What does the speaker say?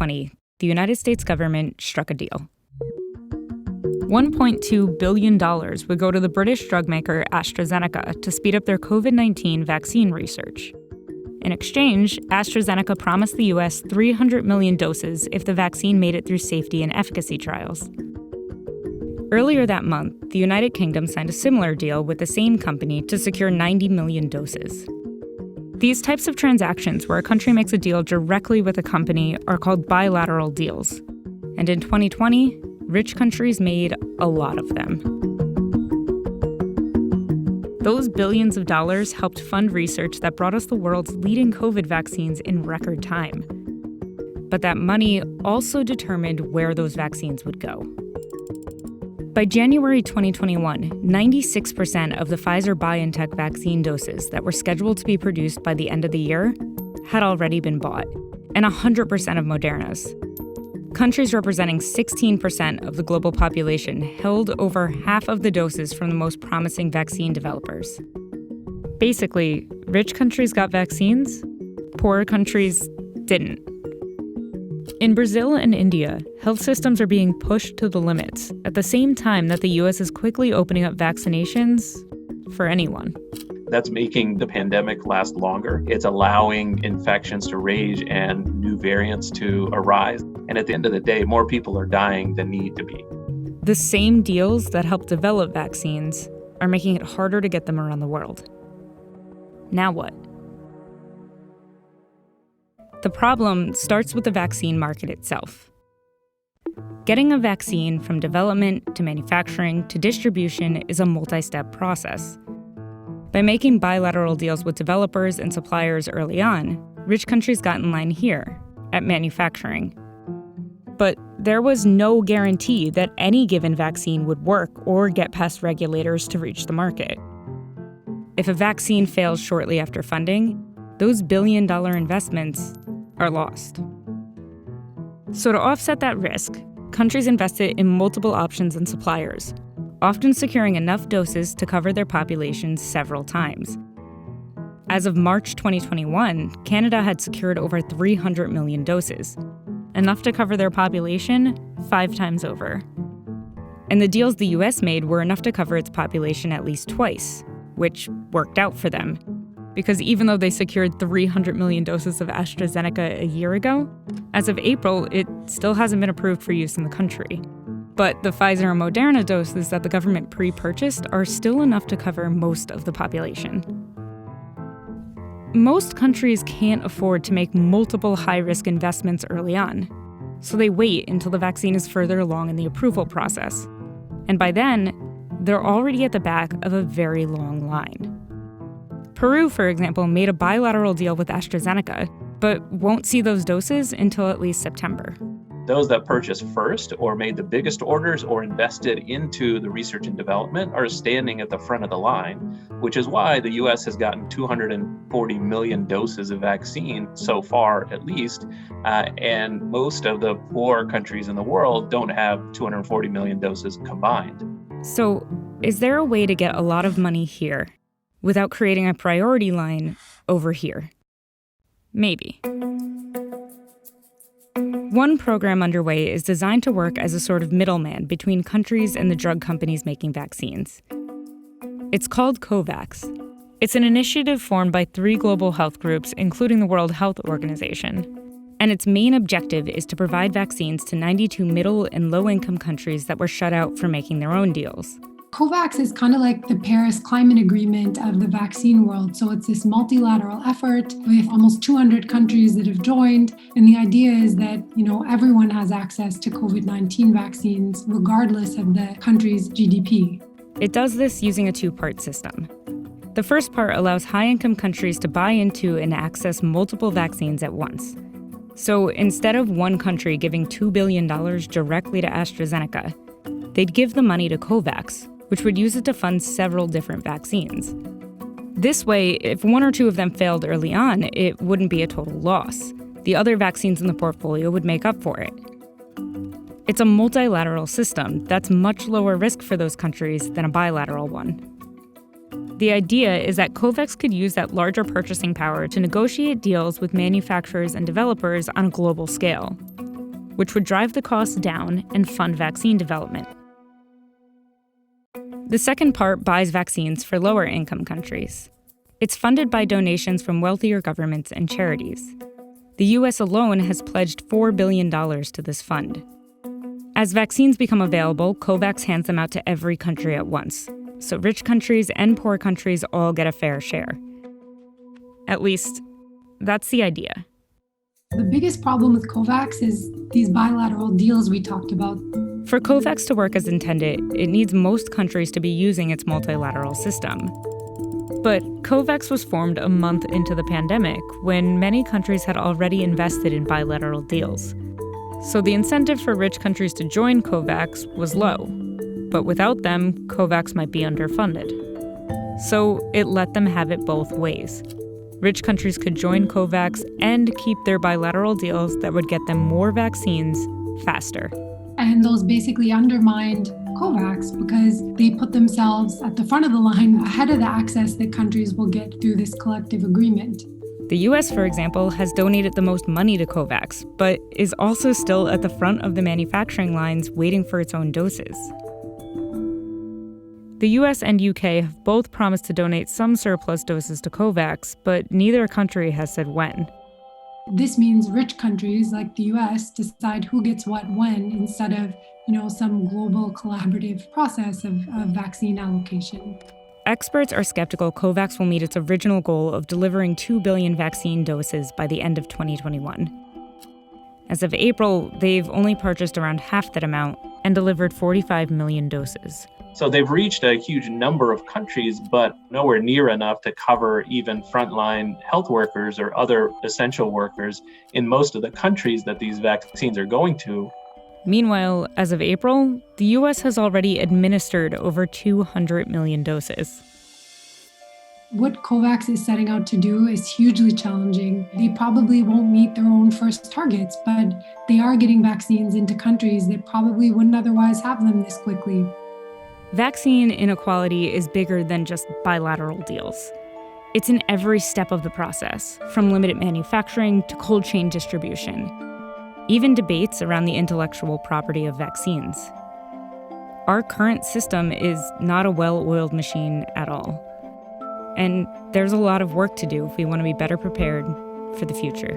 2020, the United States government struck a deal. $1.2 billion would go to the British drug maker AstraZeneca to speed up their COVID-19 vaccine research. In exchange, AstraZeneca promised the U.S. 300 million doses if the vaccine made it through safety and efficacy trials. Earlier that month, the United Kingdom signed a similar deal with the same company to secure 90 million doses. These types of transactions where a country makes a deal directly with a company are called bilateral deals. And in 2020, rich countries made a lot of them. Those billions of dollars helped fund research that brought us the world's leading COVID vaccines in record time. But that money also determined where those vaccines would go. By January 2021, 96% of the Pfizer-BioNTech vaccine doses that were scheduled to be produced by the end of the year had already been bought, and 100% of Moderna's. Countries representing 16% of the global population held over half of the doses from the most promising vaccine developers. Basically, rich countries got vaccines, poorer countries didn't. In Brazil and India, health systems are being pushed to the limits at the same time that the U.S. is quickly opening up vaccinations for anyone. That's making the pandemic last longer. It's allowing infections to rage and new variants to arise. And at the end of the day, more people are dying than need to be. The same deals that helped develop vaccines are making it harder to get them around the world. Now what? The problem starts with the vaccine market itself. Getting a vaccine from development to manufacturing to distribution is a multi-step process. By making bilateral deals with developers and suppliers early on, rich countries got in line here, at manufacturing. But there was no guarantee that any given vaccine would work or get past regulators to reach the market. If a vaccine fails shortly after funding, those billion-dollar investments are lost. So to offset that risk, countries invested in multiple options and suppliers, often securing enough doses to cover their populations several times. As of March 2021, Canada had secured over 300 million doses, enough to cover their population 5 times over. And the deals the US made were enough to cover its population at least twice, which worked out for them. Because even though they secured 300 million doses of AstraZeneca a year ago, as of April, it still hasn't been approved for use in the country. But the Pfizer and Moderna doses that the government pre-purchased are still enough to cover most of the population. Most countries can't afford to make multiple high-risk investments early on, so they wait until the vaccine is further along in the approval process. And by then, they're already at the back of a very long line. Peru, for example, made a bilateral deal with AstraZeneca, but won't see those doses until at least September. Those that purchased first or made the biggest orders or invested into the research and development are standing at the front of the line, which is why the U.S. has gotten 240 million doses of vaccine so far, at least, and most of the poor countries in the world don't have 240 million doses combined. So, is there a way to get a lot of money here without creating a priority line over here? Maybe. One program underway is designed to work as a sort of middleman between countries and the drug companies making vaccines. It's called COVAX. It's an initiative formed by 3 global health groups, including the World Health Organization. And its main objective is to provide vaccines to 92 middle and low-income countries that were shut out from making their own deals. COVAX is kind of like the Paris Climate Agreement of the vaccine world. So it's this multilateral effort with almost 200 countries that have joined. And the idea is that, everyone has access to COVID-19 vaccines, regardless of the country's GDP. It does this using a 2-part system. The first part allows high-income countries to buy into and access multiple vaccines at once. So instead of one country giving $2 billion directly to AstraZeneca, they'd give the money to COVAX, which would use it to fund several different vaccines. This way, if 1 or 2 of them failed early on, it wouldn't be a total loss. The other vaccines in the portfolio would make up for it. It's a multilateral system that's much lower risk for those countries than a bilateral one. The idea is that COVAX could use that larger purchasing power to negotiate deals with manufacturers and developers on a global scale. which would drive the costs down and fund vaccine development. The second part buys vaccines for lower-income countries. It's funded by donations from wealthier governments and charities. The U.S. alone has pledged $4 billion to this fund. As vaccines become available, COVAX hands them out to every country at once. So rich countries and poor countries all get a fair share. At least, that's the idea. The biggest problem with COVAX is these bilateral deals we talked about. For COVAX to work as intended, it needs most countries to be using its multilateral system. But COVAX was formed a month into the pandemic, when many countries had already invested in bilateral deals. So the incentive for rich countries to join COVAX was low. But without them, COVAX might be underfunded. So it let them have it both ways. Rich countries could join COVAX and keep their bilateral deals that would get them more vaccines faster. And those basically undermined COVAX because they put themselves at the front of the line ahead of the access that countries will get through this collective agreement. The US, for example, has donated the most money to COVAX, but is also still at the front of the manufacturing lines waiting for its own doses. The US and UK have both promised to donate some surplus doses to COVAX, but neither country has said when. This means rich countries like the US decide who gets what when instead of, some global collaborative process of vaccine allocation. Experts are skeptical COVAX will meet its original goal of delivering 2 billion vaccine doses by the end of 2021. As of April, they've only purchased around half that amount and delivered 45 million doses. So they've reached a huge number of countries, but nowhere near enough to cover even frontline health workers or other essential workers in most of the countries that these vaccines are going to. Meanwhile, as of April, the US has already administered over 200 million doses. What COVAX is setting out to do is hugely challenging. They probably won't meet their own first targets, but they are getting vaccines into countries that probably wouldn't otherwise have them this quickly. Vaccine inequality is bigger than just bilateral deals. It's in every step of the process, from limited manufacturing to cold chain distribution. Even debates around the intellectual property of vaccines. Our current system is not a well-oiled machine at all. And there's a lot of work to do if we want to be better prepared for the future.